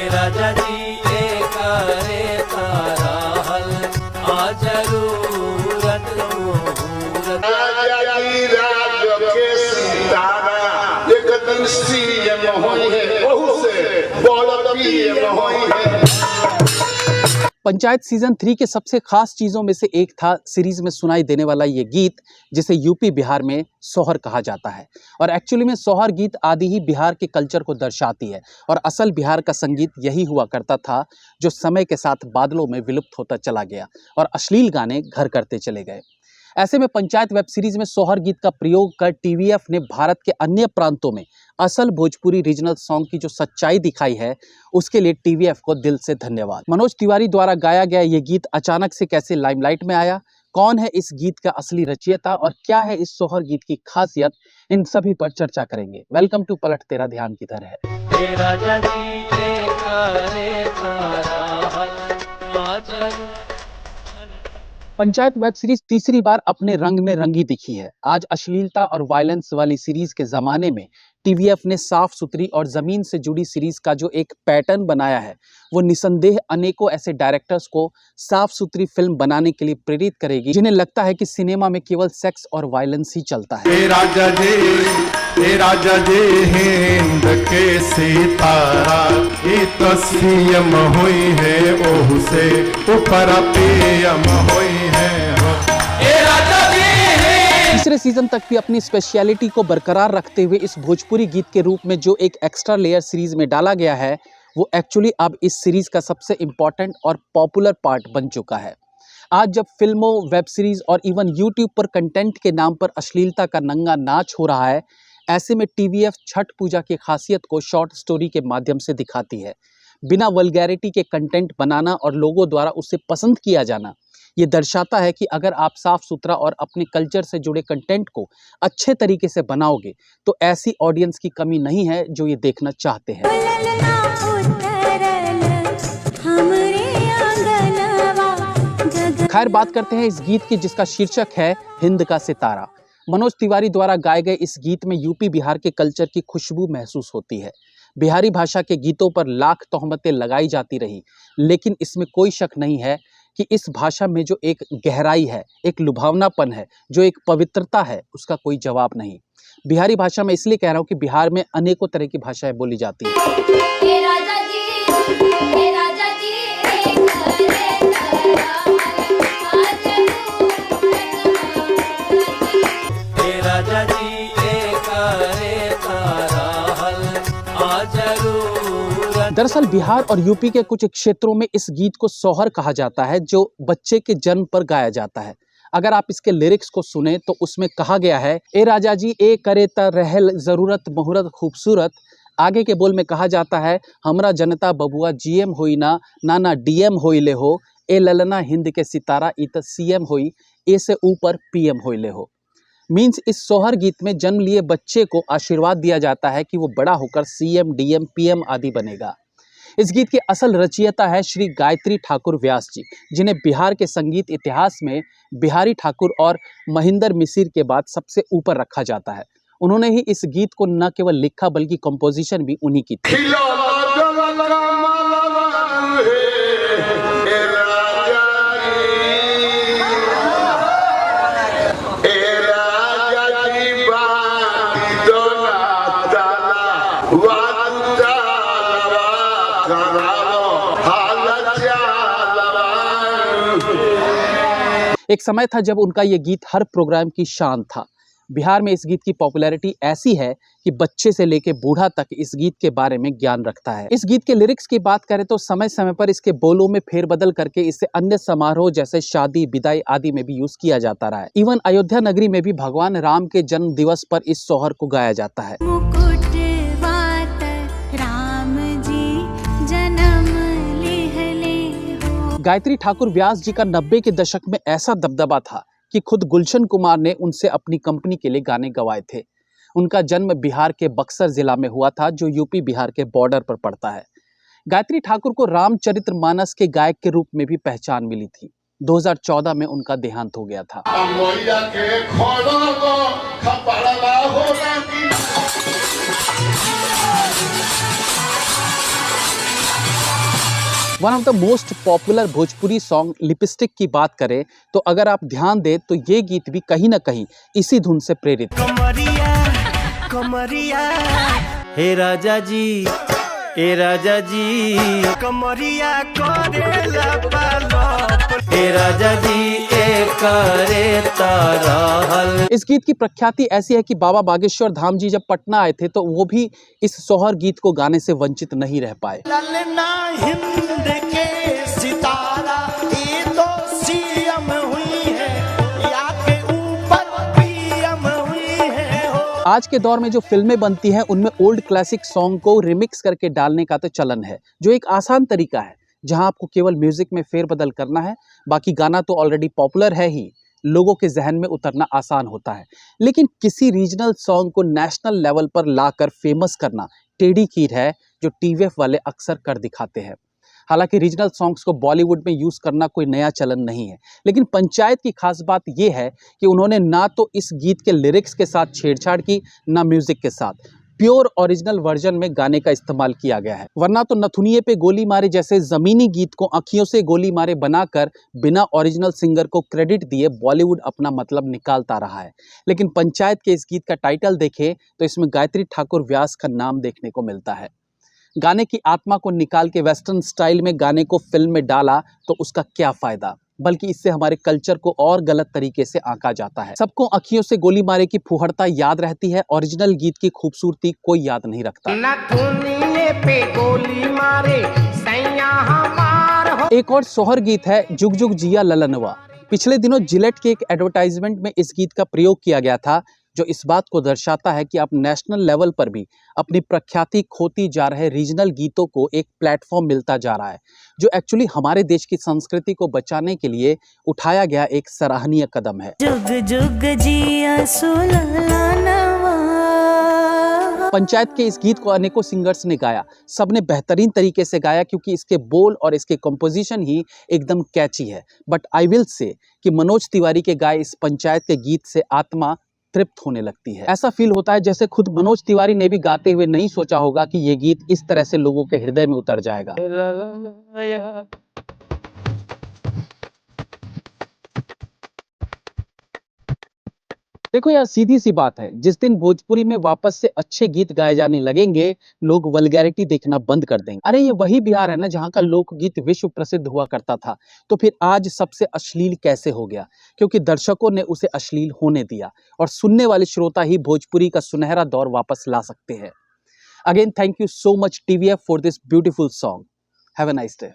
राजा जी ये करे तारा हल आ जरूरत मुहूर्त। राजा जी राज के सितारा एक दिन सीएम होई है, बहू से बोल पीएम होई है। पंचायत सीजन 3 के सबसे खास चीजों में से एक था सीरीज में सुनाई देने वाला ये गीत, जिसे यूपी बिहार में सोहर कहा जाता है। और एक्चुअली में सोहर गीत आदि ही बिहार के कल्चर को दर्शाती है और असल बिहार का संगीत यही हुआ करता था, जो समय के साथ बादलों में विलुप्त होता चला गया और अश्लील गाने घर करते चले गए। ऐसे में पंचायत वेब सीरीज में सोहर गीत का प्रयोग कर टीवीएफ ने भारत के अन्य प्रांतों में असल भोजपुरी रीजनल सॉन्ग की जो सच्चाई दिखाई है, उसके लिए टीवीएफ को दिल से धन्यवाद। मनोज तिवारी द्वारा गाया गया ये गीत अचानक से कैसे लाइमलाइट में आया, कौन है इस गीत का असली रचयिता और क्या है इस सोहर गीत की खासियत, इन सभी पर चर्चा करेंगे। वेलकम टू पलट तेरा ध्यान किधर है। राजा जी ये करे तारा हल आ जरूरत। पंचायत वेब सीरीज तीसरी बार अपने रंग में रंगी दिखी है। आज अश्लीलता और वायलेंस वाली सीरीज के जमाने में टीवीएफ ने साफ सुथरी और जमीन से जुड़ी सीरीज का जो एक पैटर्न बनाया है, वो निसंदेह अनेकों ऐसे डायरेक्टर्स को साफ सुथरी फिल्म बनाने के लिए प्रेरित करेगी, जिन्हें लगता है कि सिनेमा में केवल सेक्स और वायलेंस ही चलता है। हे राजा जी हिंद के सितारा ये तो सीएम हुई है, ओहू से ऊपर पीएम हुई है। तीसरे सीजन तक भी अपनी स्पेशलिटी को बरकरार रखते हुए इस भोजपुरी गीत के रूप में जो एक एक्स्ट्रा लेयर सीरीज में डाला गया है, वो एक्चुअली अब इस सीरीज का सबसे इम्पोर्टेंट और पॉपुलर पार्ट बन चुका है। आज जब फिल्मों, वेब सीरीज और इवन यूट्यूब पर कंटेंट के नाम पर अश्लीलता का नंगा नाच हो रहा है, ऐसे में टीवीएफ छठ पूजा की खासियत को शॉर्ट स्टोरी के माध्यम से दिखाती है। बिना वल्गैरिटी के कंटेंट बनाना और लोगों द्वारा उसे पसंद किया जाना, ये दर्शाता है कि अगर आप साफ सुथरा और अपने कल्चर से जुड़े कंटेंट को अच्छे तरीके से बनाओगे, तो ऐसी ऑडियंस की कमी नहीं है जो ये देखना चाहते हैं। खैर, बात करते हैं इस गीत की जिसका शीर्षक है हिंद का सितारा। मनोज तिवारी द्वारा गाए गए इस गीत में यूपी बिहार के कल्चर की खुशबू महसूस होती है। बिहारी भाषा के गीतों पर लाख तोहमतें लगाई जाती रही, लेकिन इसमें कोई शक नहीं है कि इस भाषा में जो एक गहराई है, एक लुभावनापन है, जो एक पवित्रता है, उसका कोई जवाब नहीं। बिहारी भाषा में इसलिए कह रहा हूँ कि बिहार में अनेकों तरह की भाषाएं बोली जाती हैं। राजा जी ये करे तारा हल आ जरूरत। दरअसल बिहार और यूपी के कुछ क्षेत्रों में इस गीत को सोहर कहा जाता है, जो बच्चे के जन्म पर गाया जाता है। अगर आप इसके लिरिक्स को सुने तो उसमें कहा गया है, ए राजा जी ए करे ता रहल जरूरत मुहूर्त खूबसूरत। आगे के बोल में कहा जाता है, हमरा जनता बबुआ जीएम होई ना नाना डीएम होई ले हो, ए ललना हिंद के सितारा इत सीएम होई, ए से ऊपर पीएम होई ले हो। मीन्स इस सोहर गीत में जन्म लिए बच्चे को आशीर्वाद दिया जाता है कि वो बड़ा होकर सीएम, डीएम, पीएम आदि बनेगा। इस गीत के असल रचयिता है श्री गायत्री ठाकुर व्यास जी, जिन्हें बिहार के संगीत इतिहास में बिहारी ठाकुर और महिंदर मिसिर के बाद सबसे ऊपर रखा जाता है। उन्होंने ही इस गीत को न केवल लिखा बल्कि कंपोजिशन भी उन्हीं की थी। एक समय था जब उनका ये गीत हर प्रोग्राम की शान था। बिहार में इस गीत की पॉपुलैरिटी ऐसी है कि बच्चे से लेके बूढ़ा तक इस गीत के बारे में ज्ञान रखता है। इस गीत के लिरिक्स की बात करें तो समय समय पर इसके बोलों में फेरबदल करके इसे अन्य समारोह जैसे शादी, विदाई आदि में भी यूज किया जाता रहा है। इवन अयोध्या नगरी में भी भगवान राम के जन्म दिवस पर इस सोहर को गाया जाता है। गायत्री ठाकुर व्यास जी का 90 के दशक में ऐसा दबदबा था कि खुद गुलशन कुमार ने उनसे अपनी कंपनी के लिए गाने गवाए थे। उनका जन्म बिहार के बक्सर जिला में हुआ था, जो यूपी बिहार के बॉर्डर पर पड़ता है। गायत्री ठाकुर को रामचरितमानस के गायक के रूप में भी पहचान मिली थी। 2014 में उनका देहांत हो गया था। One of the most popular Bhojpuri song lipstick की बात करें तो अगर आप ध्यान दें तो ये गीत भी कहीं ना कहीं इसी धुन से प्रेरित है। कमरिया कमरिया हे राजा जी ए राजा जी कमरिया करेला पालप हे राजा जी ए करे ताराहल। इस गीत की प्रख्याति ऐसी है कि बाबा बागेश्वर धाम जी जब पटना आए थे तो वो भी इस सोहर गीत को गाने से वंचित नहीं रह पाए। ललना हिंद के सितारा ये तो सीएम हुई है या के ऊपर पीएम हुई है हो। आज के दौर में जो फिल्में बनती हैं उनमें ओल्ड क्लासिक सॉन्ग को रिमिक्स करके डालने का तो चलन है, जो एक आसान तरीका है जहां आपको केवल म्यूजिक में फेरबदल करना है, बाकी गाना तो ऑलरेडी पॉपुलर है ही, लोगों के जहन में उतरना आसान होता है। लेकिन किसी रीजनल सॉन्ग को नेशनल लेवल पर लाकर फेमस करना टेढ़ी खीर है जो टीवीएफ वाले अक्सर कर दिखाते हैं। हालांकि रीजनल सॉन्ग्स को बॉलीवुड में यूज़ करना कोई नया चलन नहीं है, लेकिन पंचायत की खास बात यह है कि उन्होंने ना तो इस गीत के लिरिक्स के साथ छेड़छाड़ की, ना म्यूजिक के साथ। प्योर ओरिजिनल वर्जन में गाने का इस्तेमाल किया गया है, वरना तो नथुनिये पे गोली मारे जैसे जमीनी गीत को आँखियों से गोली मारे बनाकर बिना ओरिजिनल सिंगर को क्रेडिट दिए बॉलीवुड अपना मतलब निकालता रहा है। लेकिन पंचायत के इस गीत का टाइटल देखें तो इसमें गायत्री ठाकुर व्यास का नाम देखने को मिलता है। गाने की आत्मा को निकाल के वेस्टर्न स्टाइल में गाने को फिल्म में डाला तो उसका क्या फायदा, बल्कि इससे हमारे कल्चर को और गलत तरीके से आंका जाता है। सबको आँखियों से गोली मारे की फुहड़ता याद रहती है, ओरिजिनल गीत की खूबसूरती कोई याद नहीं रखता। नथुनिये पे गोली मारे सैया हमार हो। एक और सोहर गीत है जुग जुग जिया ललनवा। पिछले दिनों जिलेट के एक एडवर्टाइजमेंट में इस गीत का प्रयोग किया गया था, जो इस बात को दर्शाता है कि आप नेशनल लेवल पर भी अपनी प्रख्याति खोती जा रहे रीजनल गीतों को एक प्लेटफॉर्म मिलता जा रहा है, जो एक्चुअली हमारे देश की संस्कृति को बचाने के लिए उठाया गया एक सराहनीय कदम है। जुग जुग जिया सुललनवा। पंचायत के इस गीत को अनेकों सिंगर्स ने गाया, सबने बेहतरीन तरीके से गाया क्योंकि इसके बोल और इसके कंपोजिशन ही एकदम कैची है। बट आई विल से कि मनोज तिवारी के गाए इस पंचायत के गीत से आत्मा तृप्त होने लगती है। ऐसा फील होता है जैसे खुद मनोज तिवारी ने भी गाते हुए नहीं सोचा होगा कि ये गीत इस तरह से लोगों के हृदय में उतर जाएगा। देखो यार, सीधी सी बात है, जिस दिन भोजपुरी में वापस से अच्छे गीत गाए जाने लगेंगे, लोग वल्गैरिटी देखना बंद कर देंगे। अरे ये वही बिहार है ना जहाँ का लोकगीत विश्व प्रसिद्ध हुआ करता था, तो फिर आज सबसे अश्लील कैसे हो गया? क्योंकि दर्शकों ने उसे अश्लील होने दिया और सुनने वाले श्रोता ही भोजपुरी का सुनहरा दौर वापस ला सकते हैं। Again thank you so much TVF for this beautiful song. Have a nice day.